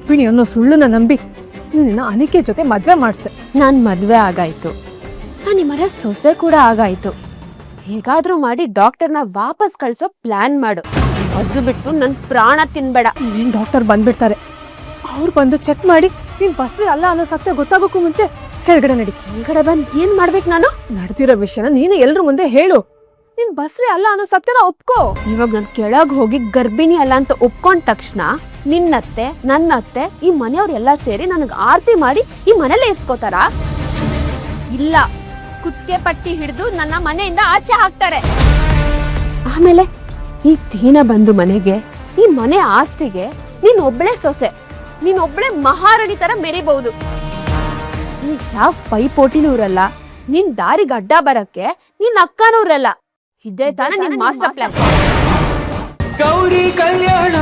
ಗರ್ಭಿಣಿ ಅನ್ನೋ ಸುಳ್ಳನ್ನ ನಂಬಿ ನಿನ್ನ ಅನಿಕೆ ಜೊತೆ ಮದ್ವೆ ಮಾಡಿಸ್ದೆ. ನಾನು ಮದುವೆ ಆಗಾಯ್ತು, ನಾನು ಈ ಮರ ಸೊಸೆ ಕೂಡ ಆಗಾಯ್ತು. ಹೇಗಾದ್ರೂ ಮಾಡಿ ಡಾಕ್ಟರ್ನ ವಾಪಸ್ ಕಳ್ಸೋ ಪ್ಲಾನ್ ಮಾಡು. ಅದು ಬಿಟ್ಟು ನನ್ನ ಪ್ರಾಣ ತಿನ್ಬೇಡ. ಏನ್ ಡಾಕ್ಟರ್ ಬಂದ್ಬಿಡ್ತಾರೆ, ಅವ್ರು ಬಂದು ಚೆಕ್ ಮಾಡಿ ನೀನ್ ಬಸ್ರಿ ಅಲ್ಲ ಅನ್ನೋ ಸತ್ಯ ಗೊತ್ತಾಗೋಕ್ಕೂ ಮುಂಚೆ ಕೆಳಗಡೆ ನಡೀತಿ. ಕೆಳಗಡೆ ಬಂದು ಏನ್ ಮಾಡ್ಬೇಕು ನಾನು? ನಡೆದಿರೋ ವಿಷಯನ ನೀನು ಎಲ್ರ ಮುಂದೆ ಹೇಳು. ನೀನ್ ಬಸ್ರಿ ಅಲ್ಲ ಅನ್ನೋ ಸತ್ಯನ ಒಪ್ಕೋ. ಇವಾಗ ನಾನು ಕೆಳಗ್ ಹೋಗಿ ಗರ್ಭಿಣಿ ಅಲ್ಲ ಅಂತ ಒಪ್ಕೊಂಡ ತಕ್ಷಣ ನಿನ್ನತ್ತೆ ನನ್ನತ್ತೆ ಈ ಮನೆಯವ್ರೆಲ್ಲ ಸೇರಿ ನನಗೆ ಆರತಿ ಮಾಡಿ ಈ ಮನೇಲೆ ಇಸ್ಕೋತಾರ? ಇಲ್ಲ, ಕುತ್ತಿಗೆ ಪಟ್ಟಿ ಹಿಡಿದು ನನ್ನ ಮನೆಯಿಂದ ಆಚೆ ಹಾಕ್ತಾರೆ. ಆಮೇಲೆ ಈ ದೀನ ಬಂದು ಮನೆಗೆ, ಈ ಮನೆ ಆಸ್ತಿಗೆ ನೀನ್ ಒಬ್ಳೆ ಸೊಸೆ, ನೀನ್ ಒಬ್ಳೆ ಮಹಾರಾಣಿ ತರ ಮೆರಿಬಹುದು. ಯಾವ ಪೈಪೋಟಿನೂ ಇರಲ್ಲ, ನಿನ್ ದಾರಿಗೆ ಅಡ್ಡ ಬರಕ್ಕೆ ನಿನ್ ಅಕ್ಕನೂ ಇರಲ್ಲ. ಇದೇ ತಾನೇ ನಿನ್ ಮಾಸ್ಟರ್ ಪ್ಲಾನ್. ಗೌರಿ ಕಲ್ಯಾಣ